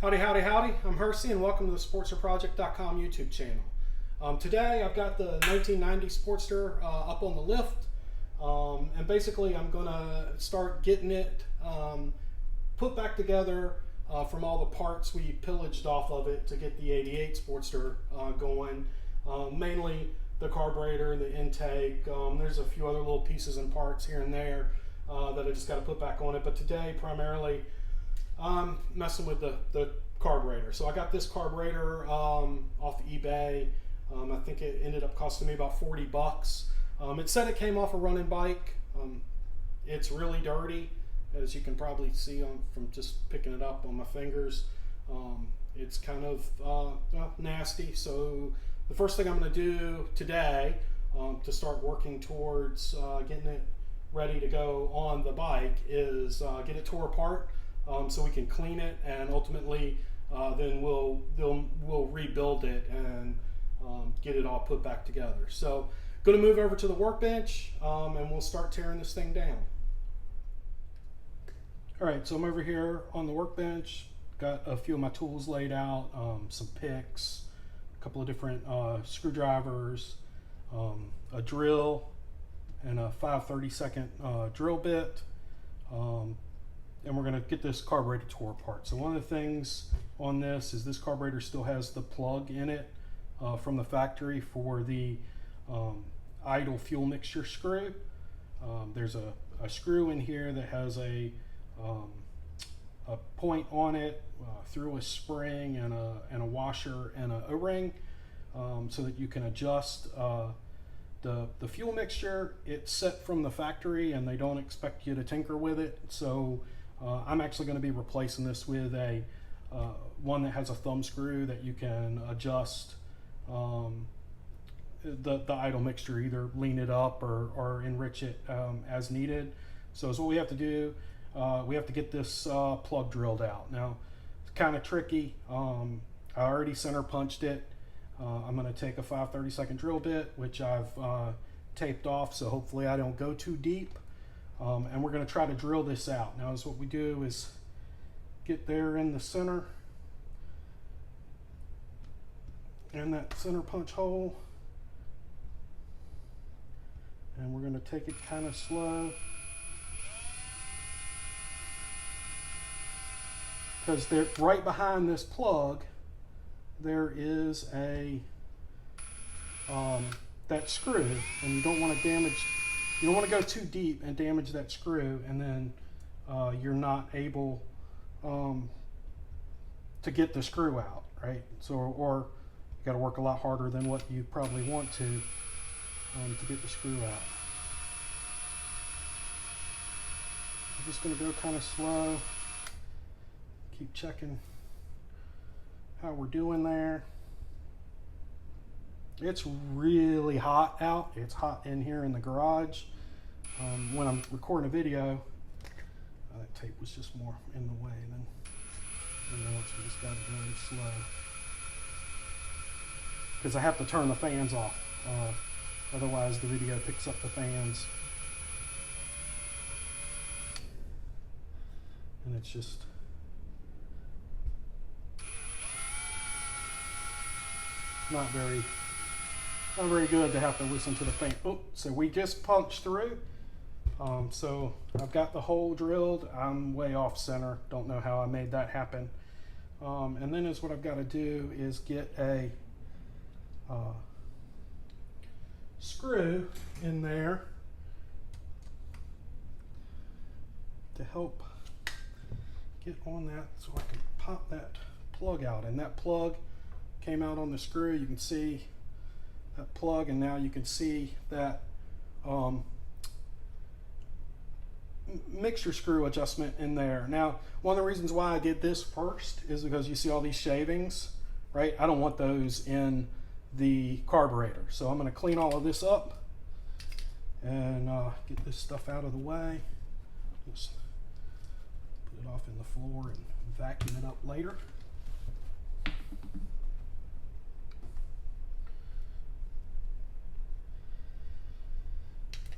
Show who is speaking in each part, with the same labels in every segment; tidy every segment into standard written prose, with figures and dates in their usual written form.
Speaker 1: Howdy, howdy, howdy. I'm Hersey and welcome to the SportsterProject.com YouTube channel. Today I've got the 1990 Sportster up on the lift, and basically I'm going to start getting it put back together from all the parts we pillaged off of it to get the 88 Sportster going. Mainly the carburetor, the intake. There's a few other little pieces and parts here and there that I just got to put back on it, but today primarily I'm messing with the carburetor. So I got this carburetor off eBay. I think it ended up costing me about 40 bucks. It said it came off a running bike. It's really dirty, as you can probably see from just picking it up on my fingers. It's kind of nasty. So the first thing I'm going to do today to start working towards getting it ready to go on the bike is get it tore apart. So we can clean it, and ultimately then we'll rebuild it and get it all put back together. So going to move over to the workbench and we'll start tearing this thing down. Alright, so I'm over here on the workbench, got a few of my tools laid out, some picks, a couple of different screwdrivers, a drill, and a 5/32 drill bit. And we're going to get this carburetor tore apart. So one of the things on this carburetor still has the plug in it from the factory for the idle fuel mixture screw. There's a screw in here that has a point on it through a spring and a washer and a O-ring, so that you can adjust the fuel mixture. It's set from the factory and they don't expect you to tinker with it. So I'm actually going to be replacing this with a one that has a thumb screw that you can adjust the idle mixture, either lean it up or enrich it as needed. So what we have to do, we have to get this plug drilled out. Now it's kind of tricky. I already center punched it. I'm going to take a 5/32 drill bit, which I've taped off, so hopefully I don't go too deep. And we're going to try to drill this out. Now, what we do is get there in the center, and that center punch hole, and we're going to take it kind of slow, because they're right behind this plug. There is that screw, and you don't want to damage. You don't want to go too deep and damage that screw, and then you're not able to get the screw out, right? So, or you got to work a lot harder than what you probably want to get the screw out. I'm just going to go kind of slow. Keep checking how we're doing there. It's really hot out. It's hot in here in the garage. When I'm recording a video, that tape was just more in the way than anything else. We just got to go slow, because I have to turn the fans off. Otherwise the video picks up the fans. And it's just not very good to have to listen to the fan. Oh, so we just punched through. So I've got the hole drilled. I'm way off center. Don't know how I made that happen. And then what I've got to do is get a screw in there to help get on that, so I can pop that plug out. And that plug came out on the screw. You can see that plug, and now you can see that mixture screw adjustment in there. Now, one of the reasons why I did this first is because you see all these shavings, right? I don't want those in the carburetor. So I'm going to clean all of this up and get this stuff out of the way. Just put it off in the floor and vacuum it up later.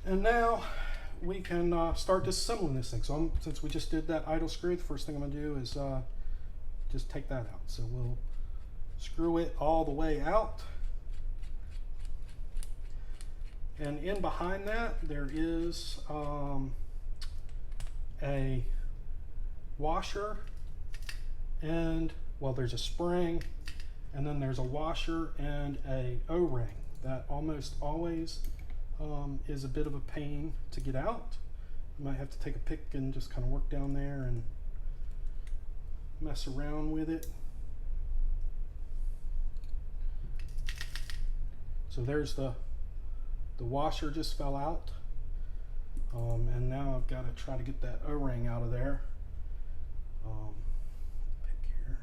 Speaker 1: And now we can start disassembling this thing. So since we just did that idle screw, the first thing I'm going to do is just take that out. So we'll screw it all the way out. And in behind that, there is a washer, and well, there's a spring, and then there's a washer and a O-ring that almost always is a bit of a pain to get out. You might have to take a pick and just kind of work down there and mess around with it. So there's the washer just fell out, and now I've got to try to get that O-ring out of there. Pick here.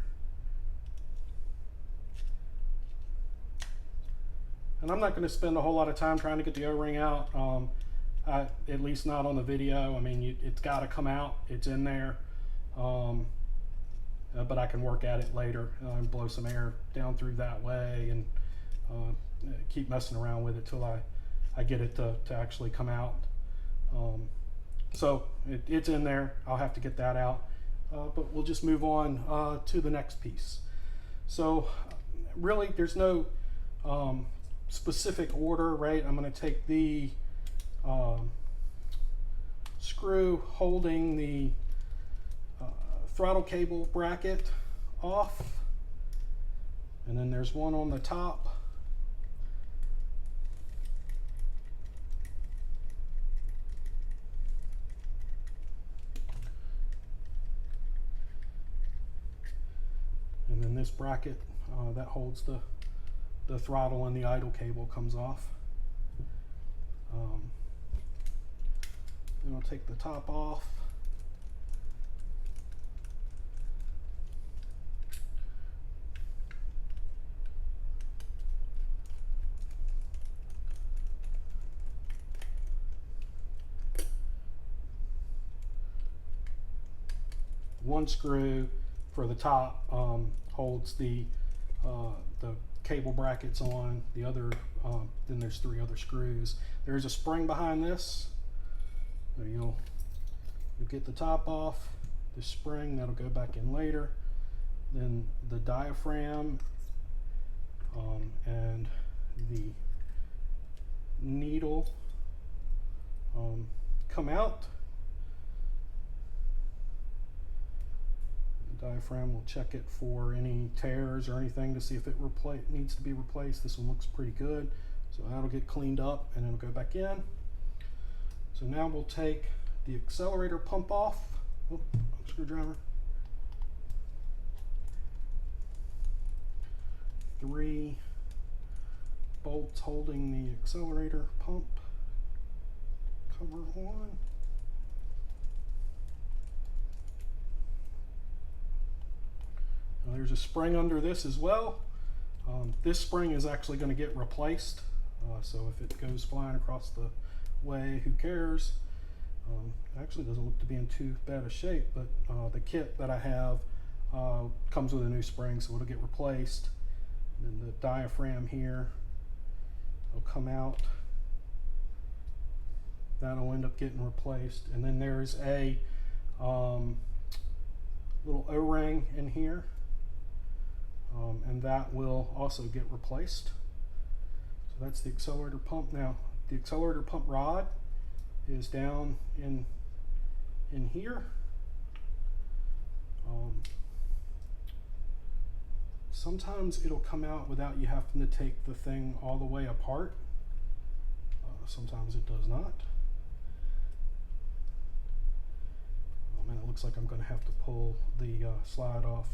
Speaker 1: And I'm not going to spend a whole lot of time trying to get the O-ring out, at least not on the video. I mean, it's got to come out. It's in there, but I can work at it later and blow some air down through that way, and keep messing around with it till I get it to actually come out. So it's in there. I'll have to get that out, but we'll just move on to the next piece. So really there's no specific order, right? I'm going to take the screw holding the throttle cable bracket off, and then there's one on the top. And then this bracket that holds the throttle and the idle cable comes off. Then I'll take the top off. One screw for the top holds the cable brackets on. The other, then there's 3 other screws. There's a spring behind this. So you'll get the top off. The spring that'll go back in later. Then the diaphragm and the needle come out. Diaphragm will check it for any tears or anything to see if it needs to be replaced. This one looks pretty good, so that'll get cleaned up and it'll go back in. So now we'll take the accelerator pump off. Oh, screwdriver. 3 bolts holding the accelerator pump cover on. Now there's a spring under this as well. This spring is actually going to get replaced, so if it goes flying across the way, who cares? It actually doesn't look to be in too bad a shape, but the kit that I have comes with a new spring, so it'll get replaced. And then the diaphragm here will come out. That'll end up getting replaced. And then there's a little O-ring in here. And that will also get replaced. So that's the accelerator pump. Now the accelerator pump rod is down in here. Sometimes it'll come out without you having to take the thing all the way apart. Sometimes it does not. Oh man, it looks like I'm going to have to pull the slide off.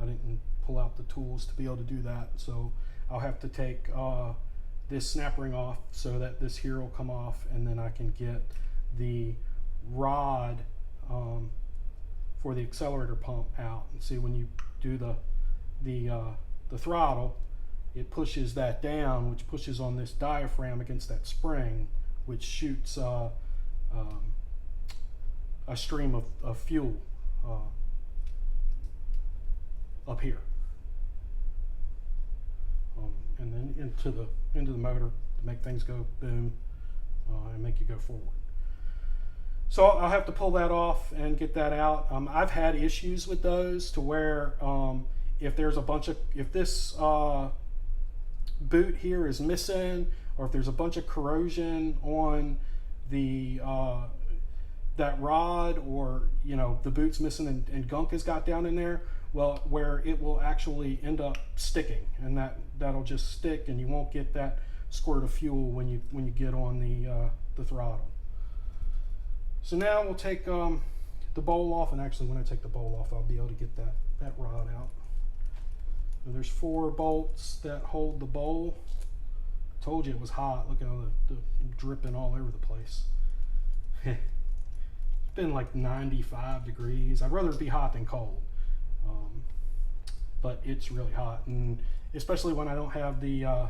Speaker 1: I didn't pull out the tools to be able to do that, so I'll have to take this snap ring off so that this here will come off, and then I can get the rod for the accelerator pump out. And see, when you do the throttle, it pushes that down, which pushes on this diaphragm against that spring, which shoots a stream of fuel up here, and then into the motor to make things go boom and make you go forward. So I'll have to pull that off and get that out. I've had issues with those to where if there's a bunch of, if this boot here is missing, or if there's a bunch of corrosion on the that rod, or you know the boot's missing and gunk has got down in there, well, where it will actually end up sticking, and that'll just stick, and you won't get that squirt of fuel when you get on the throttle. So now we'll take the bowl off, and actually when I take the bowl off, I'll be able to get that rod out. Now there's 4 bolts that hold the bowl. I told you it was hot. Look at all the dripping all over the place. It's been like 95 degrees. I'd rather it be hot than cold. But it's really hot, and especially when I don't have the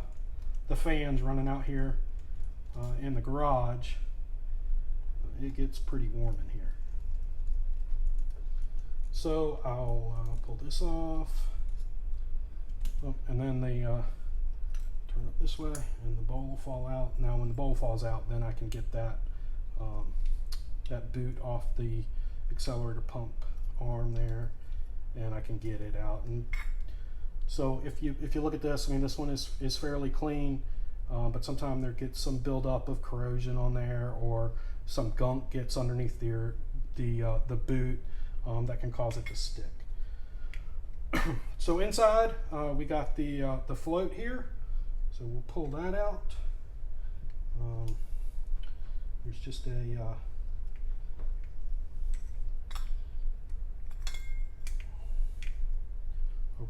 Speaker 1: fans running out here in the garage, it gets pretty warm in here. So I'll pull this off, and then they turn it this way, and the bowl will fall out. Now when the bowl falls out, then I can get that that boot off the accelerator pump arm there, and I can get it out. And so if you look at this, I mean, this one is fairly clean, but sometimes there gets some buildup of corrosion on there, or some gunk gets underneath the boot that can cause it to stick. So inside we got the float here, so we'll pull that out. There's just a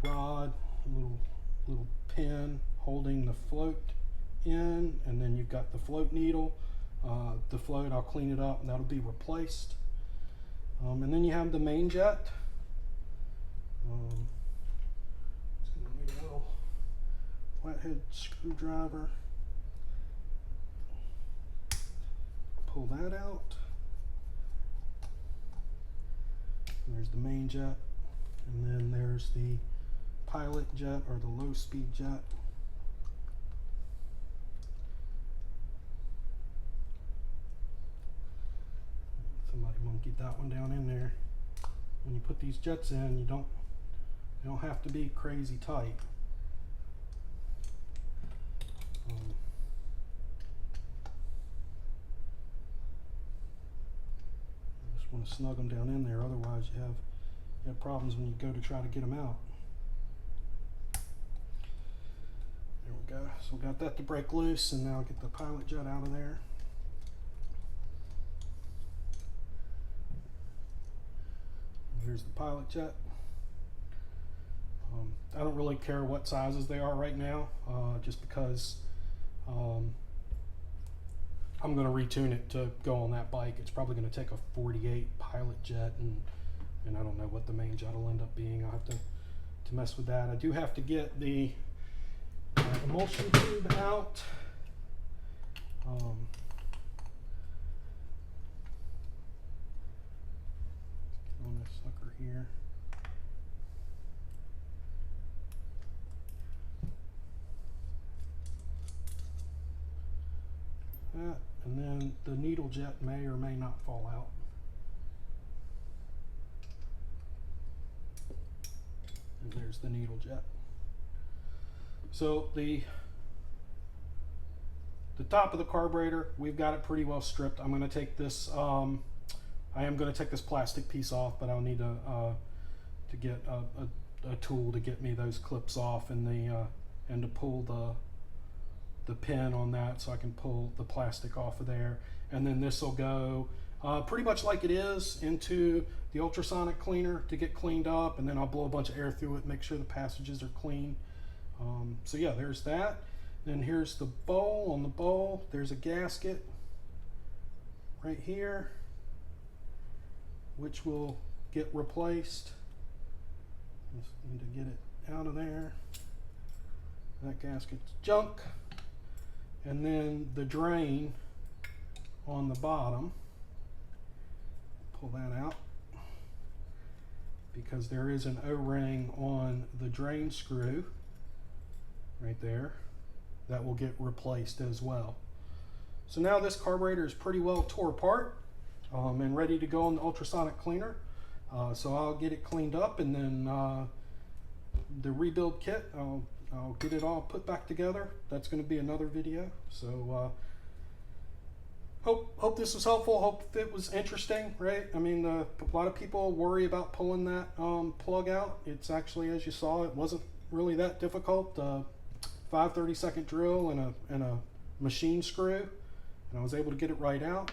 Speaker 1: rod, a little pin holding the float in, and then you've got the float needle. The float, I'll clean it up and that'll be replaced. And then you have the main jet. It's going to need a little flathead screwdriver. Pull that out. And there's the main jet, and then there's the pilot jet, or the low speed jet. Somebody won't get that one down in there. When you put these jets in, you don't have to be crazy tight. You just want to snug them down in there, otherwise you have problems when you go to try to get them out. There we go. So we got that to break loose, and now I'll get the pilot jet out of there. Here's the pilot jet. I don't really care what sizes they are right now, just because I'm going to retune it to go on that bike. It's probably going to take a 48 pilot jet, and I don't know what the main jet will end up being. I'll have to mess with that. I do have to get the emulsion tube out. On this sucker here. That, and then the needle jet may or may not fall out. And there's the needle jet. So the top of the carburetor, we've got it pretty well stripped. I'm going to take this. I am going to take this plastic piece off, but I'll need to get a tool to get me those clips off, and to pull the pin on that, so I can pull the plastic off of there. And then this will go pretty much like it is into the ultrasonic cleaner to get cleaned up, and then I'll blow a bunch of air through it, make sure the passages are clean. So yeah, there's that. Then here's the bowl. On the bowl, there's a gasket right here, which will get replaced. Just need to get it out of there. That gasket's junk. And then the drain on the bottom, pull that out, because there is an O-ring on the drain screw right there that will get replaced as well. So now this carburetor is pretty well tore apart. and ready to go on the ultrasonic cleaner. So I'll get it cleaned up, and then the rebuild kit, I'll get it all put back together. That's going to be another video. So hope this was helpful. Hope it was interesting, right? I mean, a lot of people worry about pulling that plug out. It's actually, as you saw, it wasn't really that difficult. 5/32 drill and a machine screw, and I was able to get it right out.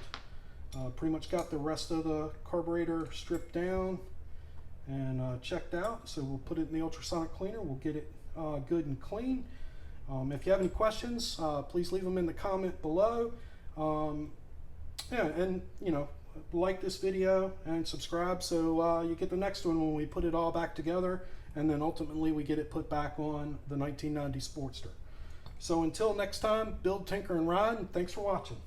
Speaker 1: Pretty much got the rest of the carburetor stripped down and checked out. So we'll put it in the ultrasonic cleaner. We'll get it good and clean. If you have any questions, please leave them in the comment below. Yeah, and like this video and subscribe so you get the next one when we put it all back together, and then ultimately we get it put back on the 1990 Sportster. So until next time, build, tinker, and ride, and thanks for watching.